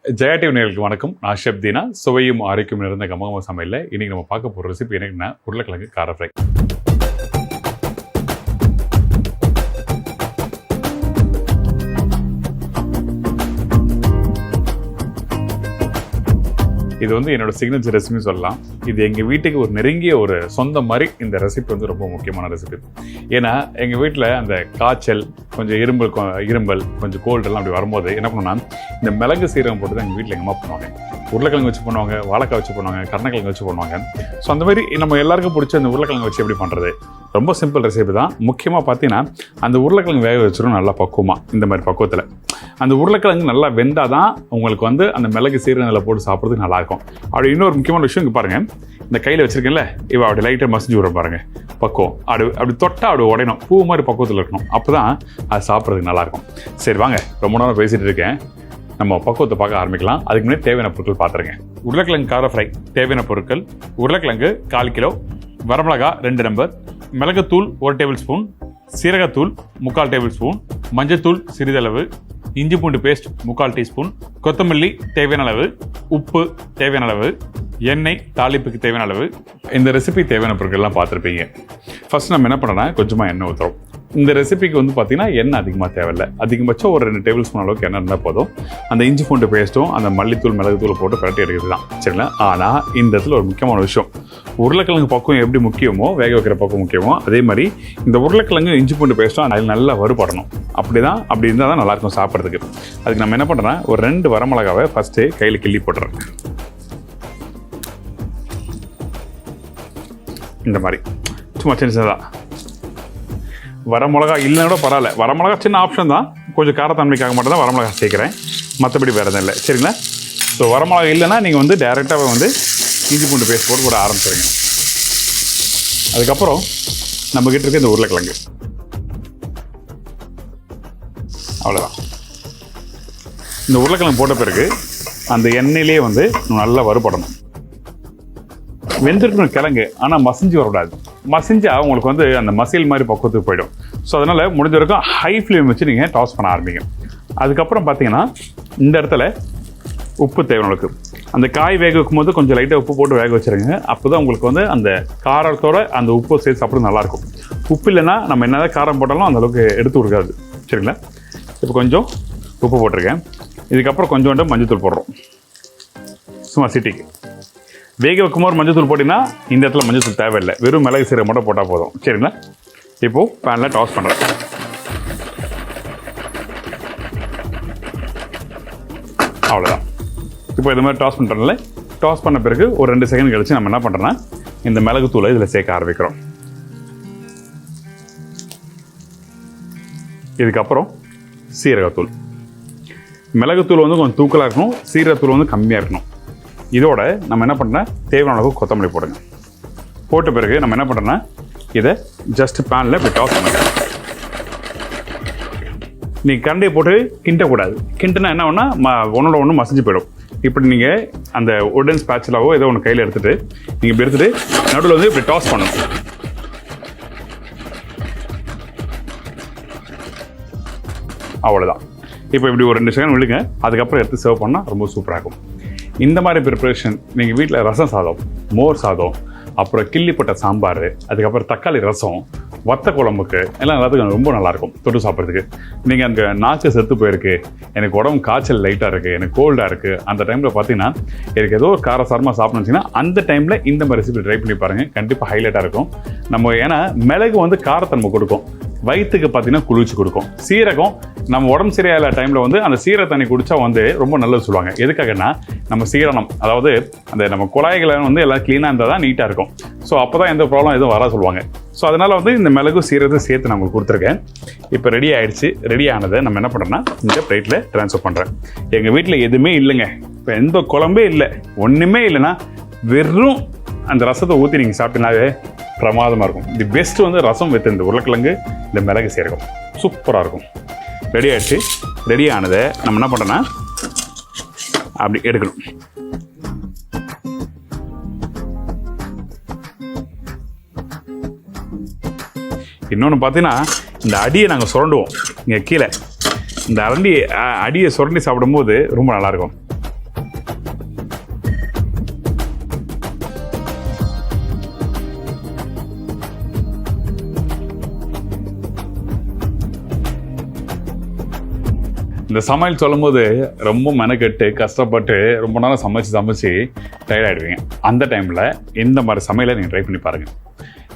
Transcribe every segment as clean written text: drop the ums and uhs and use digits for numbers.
Jaya TV நேயர்களுக்கு வணக்கம். நான் ஷெஃப் தீனா. சுவையும் ஆரோக்கியம் நிறைந்த கம கம சமையல்ல இன்னைக்கு நம்ம பார்க்க போகிற ரெசிபி என்னன்னா உருளைக்கிழங்கு கார ஃப்ரை. இது வந்து என்னோட சிக்னேச்சர் ரெசிபி சொல்லலாம். இது எங்கள் வீட்டுக்கு ஒரு நெருங்கிய ஒரு சொந்த மாதிரி இந்த ரெசிபி வந்து ரொம்ப முக்கியமான ரெசிபி. ஏன்னா எங்கள் வீட்டில் அந்த காய்ச்சல் கொஞ்சம் இரும்பல் கொஞ்சம் கோல்டெல்லாம் அப்படி வரும்போது என்ன பண்ணுவோம்னா இந்த மிளகு சீரகம் போட்டு தான் எங்கள் வீட்டில் எங்கள் அம்மா பண்ணுவாங்க. உருளைக்கிழங்கு வச்சு பண்ணுவாங்க, வாழைக்காய் வச்சு பண்ணுவாங்க, கருணக்கிழங்கு வச்சு பண்ணுவாங்க. ஸோ அந்த மாதிரி நம்ம எல்லாருக்கும் பிடிச்ச அந்த உருளைக்கிழங்கு வச்சு எப்படி பண்ணுறது, ரொம்ப சிம்பிள் ரெசிபி தான். முக்கியமாக பார்த்தீங்கன்னா அந்த உருளைக்கிழங்கு வேக வச்சிடும் நல்லா பக்குவமாக. இந்த மாதிரி பக்குவத்தில் அந்த உருளைக்கிழங்கு நல்லா வெந்தால் தான் உங்களுக்கு வந்து அந்த மிளகு சீரகங்களை போட்டு சாப்பிட்றதுக்கு நல்லாயிருக்கும். அப்படி இன்னொரு முக்கியமான விஷயம் இங்கே பாருங்கள், இந்த கையில் வச்சுருக்கேன்ல இப்போ அப்படி லைட்டாக மசிஞ்சு விட பாருங்கள். பக்குவம் அப்படி தொட்டால் அப்படி உடையணும், பூ மாதிரி பக்குவத்தில் இருக்கணும். அப்போ தான் அது சாப்பிட்றதுக்கு நல்லாயிருக்கும். சரி வாங்க, ரொம்ப நேரம் பேசிகிட்டு இருக்கேன், நம்ம பக்குவத்தை பார்க்க ஆரம்பிக்கலாம். அதுக்கு முன்னாடி தேவையான பொருட்கள் பார்த்துருங்க. உருளைக்கிழங்கு கார ஃப்ரை தேவையான பொருட்கள்: உருளைக்கிழங்கு 1/4 கிலோ, வரமிளகா 2 நம்பர், மிளகுத்தூள் 1 டேபிள் ஸ்பூன், சீரகத்தூள் 3/4 டேபிள் ஸ்பூன், மஞ்சத்தூள் சிறிதளவு, இஞ்சி பூண்டு பேஸ்ட் 3/4 டீஸ்பூன், கொத்தமல்லி தேவையான அளவு, உப்பு தேவையான அளவு, எண்ணெய் தாளிப்புக்கு தேவையான அளவு. இந்த ரெசிபி தேவையான பொருட்கள்லாம் பார்த்துருப்பீங்க. ஃபர்ஸ்ட் நம்ம என்ன பண்ணுறோன்னா கொஞ்சமாக எண்ணெய் ஊற்றுறோம். இந்த ரெசிபிக்கு வந்து பார்த்தீங்கன்னா எண்ணெய் அதிகமாக தேவையில்லை. அதிகபட்சம் ஒரு 2 டேபிள் ஸ்பூன் அளவுக்கு எண்ணெய் இருந்தால் போதும். அந்த இஞ்சி பூண்டு பேஸ்ட்டும் அந்த மல்லித்தூள் மிளகுத்தூள் போட்டு பரட்டி எடுக்கிறது தான் சரிங்களா. ஆனால் இந்த இடத்துல ஒரு முக்கியமான விஷயம், உருளைக்கிழங்கு பக்கம் எப்படி முக்கியமோ வேக வைக்கிற பக்கம் முக்கியமோ அதே மாதிரி இந்த உருளைக்கிழங்கு இஞ்சி பூண்டு பேஸ்ட்டும் அதில் நல்லா வறுபடணும். அப்படி இருந்தால் தான் நல்லாயிருக்கும் சாப்பிட்றதுக்கு. அதுக்கு நம்ம என்ன பண்ணுறோன்னா ஒரு 2 வரமிளகாவை ஃபஸ்ட்டு கையில் கிள்ளி போட்டுறோம். இந்த மாதிரி சும்மா சின்னதாக. வரமிளகா இல்லைன்னா கூட பரவாயில்ல, வரமிளகா சின்ன ஆப்ஷன் தான், கொஞ்சம் காரத்தன்மைக்காக மட்டும் தான் வரமிளகா சேர்க்குறேன், மற்றபடி வேறு எதுவும் இல்லை சரிங்களா. ஸோ வரமிளகா இல்லைன்னா நீங்கள் வந்து டேரெக்டாக வந்து இஞ்சி பூண்டு பேஸ்ட் போட்டு போட ஆரம்பிச்சிருங்க. அதுக்கப்புறம் நம்மக்கிட்ட இருக்க இந்த உருளைக்கிழங்கு அவ்வளோதான். இந்த உருளைக்கிழங்கு போட்ட பிறகு அந்த எண்ணெயிலே வந்து நல்லா வறுபடணும். வெந்திருக்கணும் கிழங்கு, ஆனால் மசிஞ்சு வரக்கூடாது. மசிஞ்சால் உங்களுக்கு வந்து அந்த மசியல் மாதிரி பக்குவத்துக்கு போயிடும். ஸோ அதனால் முடிஞ்ச வரைக்கும் ஹை ஃப்ளேம் வச்சு நீங்கள் டாஸ் பண்ண ஆரம்பிங்க. அதுக்கப்புறம் பார்த்தீங்கன்னா இந்த இடத்துல உப்பு தேவையானளவுக்கு, அந்த காய் வேக வைக்கும் போது கொஞ்சம் லைட்டாக உப்பு போட்டு வேக வச்சுருங்க. அப்போ தான் உங்களுக்கு வந்து அந்த காரத்தோட அந்த உப்பு சேர்த்து சாப்பிட்றது நல்லாயிருக்கும். உப்பு இல்லைன்னா நம்ம என்னதான் காரம் போட்டாலும் அந்தளவுக்கு எடுத்து கொடுக்காது சரிங்களா. இப்போ கொஞ்சம் உப்பு போட்டிருக்கேன். இதுக்கப்புறம் கொஞ்சோண்டு மஞ்சத்தூள் போடுறோம், சும்மா சிட்டிக்கு. வேக வைக்கும்போது மஞ்சத்தூள் போட்டிங்கன்னா இந்த இடத்துல மஞ்சத்தூள் தேவையில்லை, வெறும் மிளகு சீரகம் மட்டும் போட்டால் போதும் சரிங்களா. இப்போது பேனில் டாஸ் பண்ணுறேன். அவ்வளோதான். இப்போ இது மாதிரி டாஸ் பண்ணுறதுனால டாஸ் பண்ண பிறகு ஒரு 2 செகண்ட் கழிச்சு நம்ம என்ன பண்ணுறோன்னா இந்த மிளகுத்தூளை இதில் சேர்க்க ஆரம்பிக்கிறோம். இதுக்கப்புறம் சீரகத்தூள். மிளகுத்தூள் வந்து கொஞ்சம் தூக்கலாக இருக்கணும், சீரகத்தூள் வந்து கம்மியாக இருக்கணும். இதோட நம்ம என்ன பண்ணுறோன்னா தேவையான அளவுக்கு கொத்தமல்லி போடுங்க. போட்ட பிறகு நம்ம என்ன பண்ணுறோன்னா இதை ஜஸ்ட் பேனில் இப்படி டாஸ் பண்ணுங்க. நீங்கள் கரண்டியை போட்டு கிண்டக்கூடாது. கிண்டுனா என்ன ஒன்றா ஒன்றோட ஒன்று மசிஞ்சு போயிடும். இப்படி நீங்கள் அந்த உடன் ஸ்பேட்சுலாவோ ஏதோ ஒன்று கையில் எடுத்துகிட்டு நீங்கள் இப்படி எடுத்துகிட்டு நடுவில் வந்து இப்படி டாஸ் பண்ணணும். அவ்வளோதான். இப்போ இப்படி ஒரு 2 செகண்ட் விழுங்க. அதுக்கப்புறம் எடுத்து சர்வ் பண்ணால் ரொம்ப சூப்பராக இருக்கும். இந்த மாதிரி ப்ரிப்பரேஷன் நீங்கள் வீட்டில் ரசம் சாதம், மோர் சாதம், அப்புறம் கிள்ளிப்பட்ட சாம்பார், அதுக்கப்புறம் தக்காளி ரசம், வத்த குழம்புக்கு எல்லாம் எல்லாத்துக்கும் ரொம்ப நல்லாயிருக்கும் தொட்டு சாப்பிட்றதுக்கு. நீங்கள் அந்த நாக்கு செத்து போயிருக்கு, எனக்கு உடம்பு காய்ச்சல் லைட்டாக இருக்குது, எனக்கு கோல்டாக இருக்குது, அந்த டைமில் பார்த்தீங்கன்னா எனக்கு ஏதோ ஒரு காரசாரமாக சாப்பிட்ணுச்சிங்கன்னா அந்த டைமில் இந்த மாதிரி ரெசிபி ட்ரை பண்ணி பாருங்கள், கண்டிப்பாக ஹைலைட்டாக இருக்கும். நம்ம ஏன்னா மிளகு வந்து காரத்தன்மை கொடுக்கும், வயிற்றுக்கு பார்த்தீங்கன்னா குளிர்ச்சி கொடுக்கும். சீரகம் நம்ம உடம்பு சரியாயில்ல டைமில் வந்து அந்த சீரக தண்ணி குடித்தா வந்து ரொம்ப நல்லது சொல்லுவாங்க. எதுக்காகன்னா நம்ம சீரணம், அதாவது அந்த நம்ம குழாய்களை வந்து எல்லாம் க்ளீனாக இருந்தால் தான் நீட்டாக இருக்கும். ஸோ அப்போ தான் எந்த ப்ராப்ளம் எதுவும் வர சொல்லுவாங்க. ஸோ அதனால் வந்து இந்த மிளகு சீரகத்தை சேர்த்து நான் உங்களுக்கு கொடுத்துருக்கேன். இப்போ ரெடி ஆகிடுச்சு. ரெடி ஆனதை நம்ம என்ன பண்ணுறோன்னா இந்த பிளேட்டில் ட்ரான்ஸ்ஃபர் பண்ணுறேன். எங்கள் வீட்டில் எதுவுமே இல்லைங்க, இப்போ எந்த குழம்பே இல்லை, ஒன்றுமே இல்லைன்னா வெறும் அந்த ரசத்தை ஊற்றி நீங்கள் சாப்பிட்டீங்கன்னாவே பிரமாதமாக இருக்கும். தி பெஸ்ட் வந்து ரசம் வித் இந்த உருளைக்கிழங்கு இந்த மிளகு சீரகம் சூப்பராக இருக்கும். ரெடி ஆகிடுச்சு. ரெடி ஆனதை நம்ம என்ன பண்ணுறோன்னா அப்படி எடுக்கணும். இன்னொன்று பார்த்தீங்கன்னா இந்த அடியை நாங்கள் சுரண்டுவோம் இங்கே கீழே. இந்த அடியை சுரண்டி சாப்பிடும்போது ரொம்ப நல்லாயிருக்கும். இந்த சமையல் சொல்லும்போது ரொம்ப மெனக்கெட்டு கஷ்டப்பட்டு ரொம்ப நேரம் சமைச்சு டயர்டாயிடுவீங்க. அந்த டைமில் இந்த மாதிரி சமையலை நீங்கள் ட்ரை பண்ணி பாருங்கள்.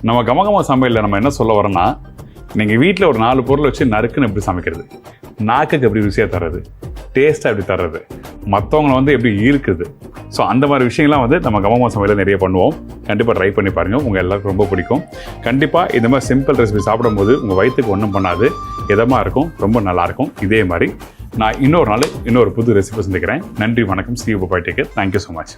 நம்ம கமகம சமையலில் நம்ம என்ன சொல்ல வரோன்னா, நீங்கள் வீட்டில் ஒரு 4 பொருள் வச்சு நறுக்குன்னு எப்படி சமைக்கிறது, நாக்குக்கு எப்படி ருசியாக தர்றது, டேஸ்ட்டாக எப்படி தர்றது, மற்றவங்களை வந்து எப்படி ஈர்க்குது. ஸோ அந்த மாதிரி விஷயங்கள்லாம் வந்து நம்ம கமகம சமையலில் நிறைய பண்ணுவோம். கண்டிப்பாக ட்ரை பண்ணி பாருங்கள், உங்கள் எல்லாருக்கும் ரொம்ப பிடிக்கும். கண்டிப்பாக இந்த மாதிரி சிம்பிள் ரெசிபி சாப்பிடும்போது உங்கள் வயிற்றுக்கு ஒன்றும் பண்ணாது, இதமாக இருக்கும், ரொம்ப நல்லாயிருக்கும். இதே மாதிரி நான் இன்னொரு நாள் இன்னொரு புது ரெசிபி சந்திக்கிறேன். நன்றி, வணக்கம். ஸ்ரீ உபாய்டேக்கு. Thank you so much.